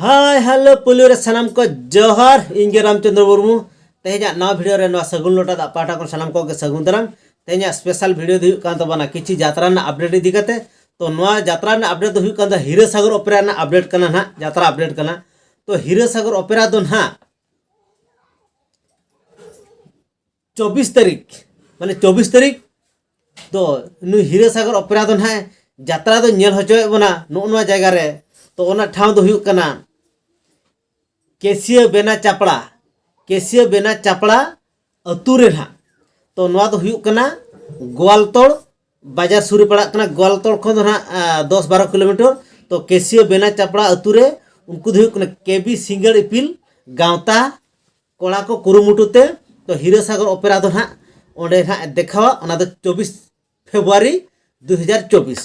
Hi hello पुलियो रे सनम को जोहार इंगे रामचंद्र मुर्मू तेजा नवा वीडियो रे नवा सगुन लोटा दा पाटा को सनम को सगुन दराम तेजा स्पेशल वीडियो दी कान तबना किछि यात्रा ना अपडेट इदी कते तो नवा यात्रा ना अपडेट हुई कान हीरो सागर ओपेरा ना अपडेट कना ना यात्रा अपडेट कना तो हीरो सागर ओपेरा दो ना 24 तारीख माने 24 तारीख तो नु हीरो सागर ओपेरा दो ना यात्रा दो नेल होचोय बना नो जगह रे तो ओना ठाव दो हुई कना केसिया बेना चापड़ा अतु रे ना तो नवा दो हुई कना गोवालतोड़ बाजार सुरी पड़ा कना गोवालतोड़ खो ना 10-12 किलोमीटर तो केसिया बेना चापड़ा अतु रे उनको दो हुई कना केबी सिंगल इपिल गावता कोड़ा को कुरुमुटुते तो हीरो सागर ओपेरा दो ना ओंडे ना देखावा ओना दो 24 फेब्रुआरी 2024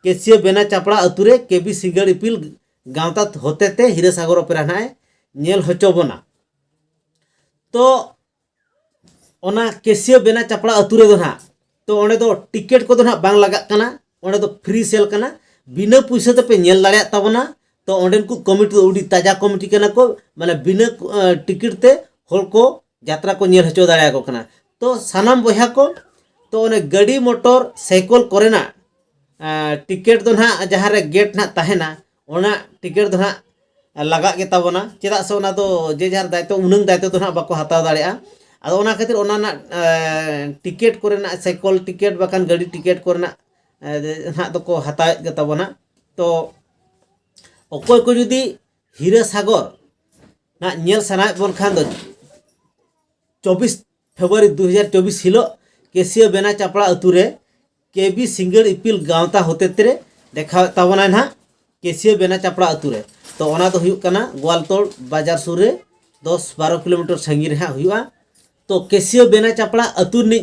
केसिया बेना चापड़ा अतुरे केबी सिंगल इपिल गावता होते ते हीरो सागर ओपेरा ना नेल होचोबना तो ओना केसिया बेना चापड़ा अतुरे दो ना तो ओंडे दो टिकट को दो ना बांग लगा कना ओंडे दो फ्री सेल कना बिना पैसा ते पे नेल दाड़िया ताबना तो ओंडे को कमिटी दो उडी ताजा कमिटी कना को माने बिना टिकट ते होल को यात्रा को नेल होचो दाड़िया को कना तो सानाम बया को तो ओने गाड़ी मोटर साइकिल कोरेना टिकट दो ना जहाँ रे गेट ना तहना ओना टिकट दो ना लगा के ताबना चेदा से ओना दो जे जार दायित्व उनंग दायित्व दो ना बाको हताव दाड़िया आदो ओना खातिर ओना ना टिकट कोरेना साइकिल टिकट बाकान गाड़ी टिकट कोरेना ना दो को हताव के ताबना तो अकोय को जुदी हीरो सागर ना नेल सनाय बन खान दो 24 फेब्रुआरी 2024 हिलो केसिया बेना चापड़ा अतुरे केबी सिंगल इपिल गावता होते तेरे देखा ताबना ना केसिया बेना चापड़ा अतुरे तो ओना दो हुयुक कना गोवालतोड़ बाजार सुर रे 10-12 किलोमीटर संगी रे हुआ तो केसिया बेना चापड़ा अतुरनी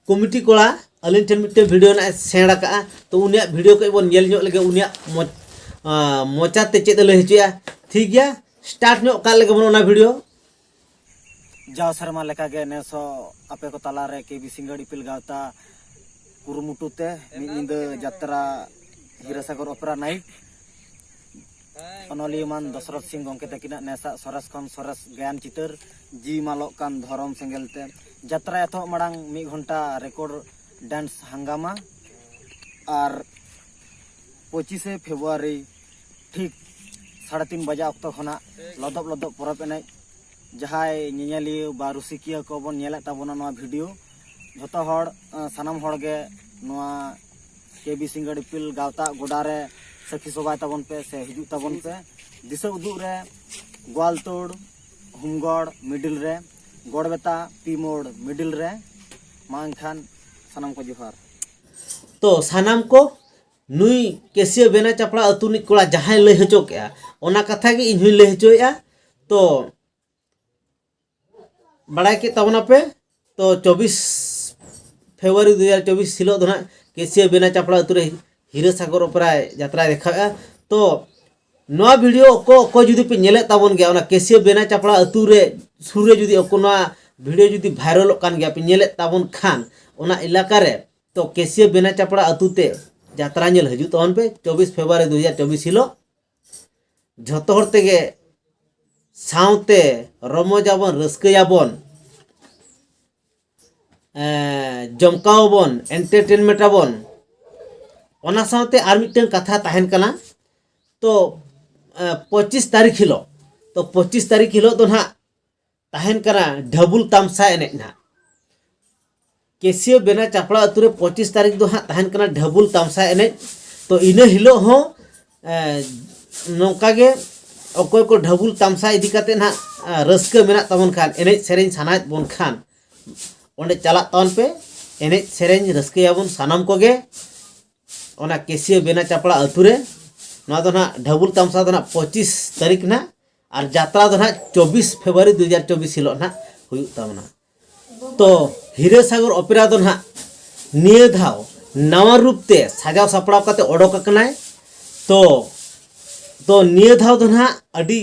कमिटी कोड़ा अलिन ठेन मिटे वीडियो ना सेंड का तो उनिया वीडियो को बन नेल ᱧᱚᱜ लगे उनिया मोचा ते चेद ले हिचुया ठीक गया स्टार्ट ᱧᱚᱜ का लगे बन ओना वीडियो जाओ शर्मा लेका गे नेसो आपे को ताला रे केबी सिंगल इपिल गावता कुरुमुटुते मिद यात्रा हीरो सागर ओपेरा नाइट अनलियमान दशरथ सिंह गंके तकिना नेसा सरस खन सरस ज्ञान चितर जी मालोक कान धरम सेंगेलते यात्रा एथो मड़ांग 1 घंटा रेकॉर्ड डांस हंगामा और 25 फेब्रुआरी ठीक 3:30 बजे अक्तो खना लदब लदब परब एने जहाय नियलियो बा रुसिकिया को बन नेला ताबना नवा वीडियो जतो हड़ सानाम हड़ गे नवा केबी सिंगल इपिल गावता गोडा रे सखी सबाय ताबन पे से हिजु ताबन पे दिशा उदुग रे गोवालतोड़ हुमगढ़ मिडिल रे गोड़बेता पी मोड़ मिडिल रे मांखान सानाम को जोहार तो सानाम को नुई केसिया बेना चापड़ा अतुनी कोड़ा जहाय लय हचो के ओना कथा गे इन हुई लय हचोया तो बड़ा के तबना पे तो 24 फेब्रुआरी 2024 हिलो दो ना केसिया बेना चापड़ा अतुरे हीरो सागर ओपेरा यात्रा देखा तो नवा वीडियो को जुदी पे नेले ताबन गया ओना केसिया बेना चापड़ा अतुरे सुरे जुदी ओकोना वीडियो जुदी वायरल कान गया पे नेले ताबन खान ओना इलाका रे तो केसिया बेना चापड़ा अतुते यात्रा नेल हजू तहन पे 24 फेब्रुआरी 2024 हिलो झतो हर तेगे साउते रमजाबन रस्कयाबन जमकावबन एंटरटेनमेंटाबन ओना साउते आर मिटन कथा ताहेन कना तो 25 तारीख हिलो तो 25 तारीख हिलो तो ना ताहेन कना ढबुल तामसा एने ना केसिया बेना चापड़ा अतुरे 25 तारीख दो हाँ ताहेन कना ढबुल तामसा एने तो इन हिलो हो नौका गे अकोय को ढबुल तामसा इदी काते ना रस्का मेना तबन खान एने सेरेंज सानाय बन खान ओंडे चला तन पे एने सेरेंज रस्कायाबन सानाम को गे ओना केसिया बेना चापड़ा अतुरे ना दो ना ढबुल तामसा दो ना 25 तारीख ना और यात्रा दो ना 24 फेब्रुआरी 2024 हिलो ना हुयुक ताबना तो हीरो सागर ओपेरा दो ना निये धाव नवा रूप ते साजाव सापड़ाव काते ओडोक कनाय तो निये धाव दो ना अडी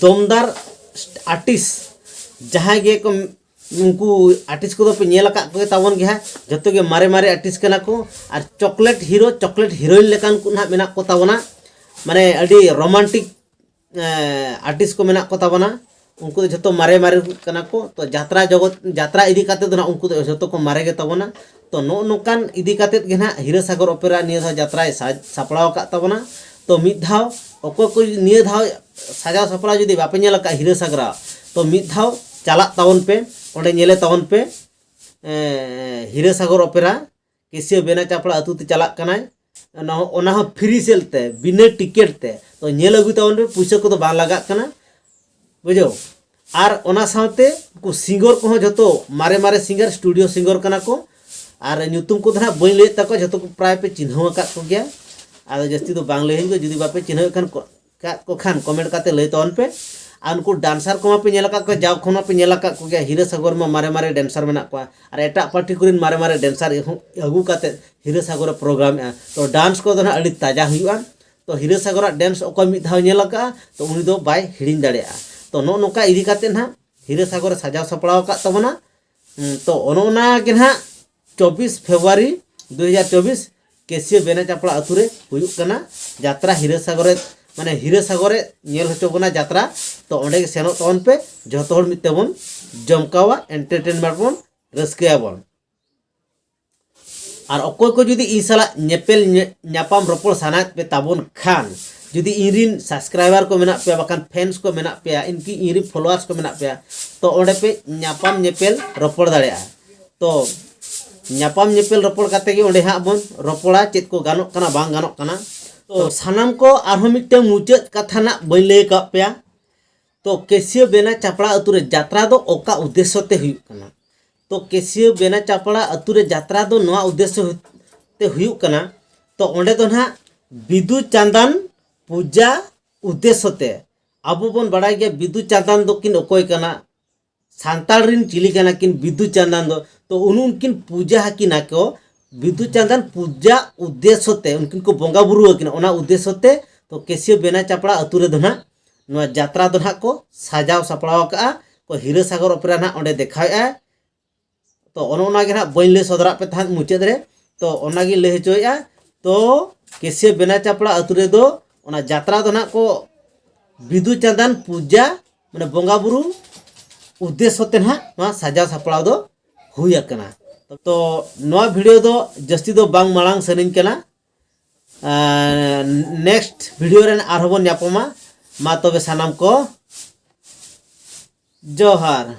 दमदार आर्टिस्ट जहाँ गे को उनको आर्टिस्ट को पे नेल का को तावन गे जतो गे मारे मारे आर्टिस्ट कना को और चॉकलेट हीरोइन लेकान को ना मेना को तावना माने अडी रोमांटिक आर्टिस्ट को मेना को तावना उनको जतो मारे मारे कना को तो यात्रा जगत यात्रा इदी काते तो ना उनको जतो को मारे गे तावना तो नो नोकान इदी काते गे ना हीरोसागर ओपेरा निया धा यात्रा सापड़ाव का तावना तो मिद धाव ओको को निया धाव साजाव सापड़ा जुदी बापे नेल का हीरोसागर तो मिद धाव चला तावन पे ओंडे नेले तावन पे हीरोसागर ओपेरा केसियो बेना चापड़ा अतु ते चला कनाय ओना हो फ्री सेल ते बिना टिकट ते तो नेल अगु तावन पे पैसा को तो बा लगा कना बुझो और ओना साथे को सिंगर को जतो मारे मारे सिंगर स्टूडियो सिंगर कना को और ᱧᱩᱛᱩᱢ को धना बई ले तको जतो को प्राय पे चिन्ह का को गया और जस्ती तो बांग ले हिंगो जुदी बापे चिन्ह खान को खान कमेंट काते ले तवन पे और उनको डांसर को पे नेला को जाव खन पे नेला को गया हीरोसागर में मारे मारे डांसर मेना को और एटा पार्टी कुरिन मारे मारे डांसर अगु काते हीरोसागर प्रोग्राम तो डांस को धना अड़ी ताजा हुआ तो हीरोसागर डांस ओको मिद धाव नेला का तो उनी दो बाय हिडिन दाड़ेया तो नो नोका इदी काते ना हीरोसागर साजाव सपड़ाव का तबना तो ओना के ना 24 फरवरी 2024 केसियो बेना चापड़ा अतुरे हुयुक कना यात्रा हीरोसागर माने हीरोसागर नेल होचो बना यात्रा तो ओंडे के सेनो तवन पे जतो हर मिते बन जमकावा एंटरटेनमेंट बन रस्केया बन और अकोय को जुदी ई साला नेपेल न्यापाम रपड़ सानात पे ताबन खान जुदी इरिन सब्सक्राइबर को मेना पे बाकान फैंस को मेना पे इनकी इरिन फॉलोअर्स को मेना पे तो ओंडे पे न्यापाम नेपेल रपड़ दाड़ेया तो न्यापाम नेपेल रपड़ काते गे ओंडे हा बन रपड़ा चेत को गानोक कना बांग गानोक कना तो सानाम को आरो मिटे मुचाद कथा ना बई ले का पे तो केसियो बेना चापड़ा अतुरे यात्रा दो ओका उद्देश्य ते हुयुक कना तो केसियो बेना चापड़ा अतुरे यात्रा दो नवा उद्देश्य ते हुयुक कना तो ओंडे दो ना बिदु चांदन पूजा उद्देश्य ते अबो बन बड़ाय गे बिदु चांदन दो किन ओकोय कना सांताल रिन चिली कना किन बिदु चांदन दो तो उनकिन पूजा हकिना को बिदु चांदन पूजा उद्देश्य ते उनकिन को बोंगा बुरु हकिना ओना उद्देश्य ते तो केसियो बेना चापड़ा अतुरे दो ना नवा यात्रा दो ना को साजाव सपड़ाव का को हीरोसागर ओपेरा ना ओंडे देखाया तो ओना गे ना बई ले सदरा पे थान मुचाद रे तो ओना गे ले हचोया तो केसियो बेना चापड़ा अतुरे दो ओना यात्रा दो ना को बिदु चांदन पूजा माने बोंगा बुरु उद्देश्य ते ना नवा साजाव सपड़ाव दो हुया कना तो नवा वीडियो दो जस्ती दो बांग मालांग सनिन कना नेक्स्ट वीडियो रेन आरहबन न्यापमा मा तबे सानाम को जोहार।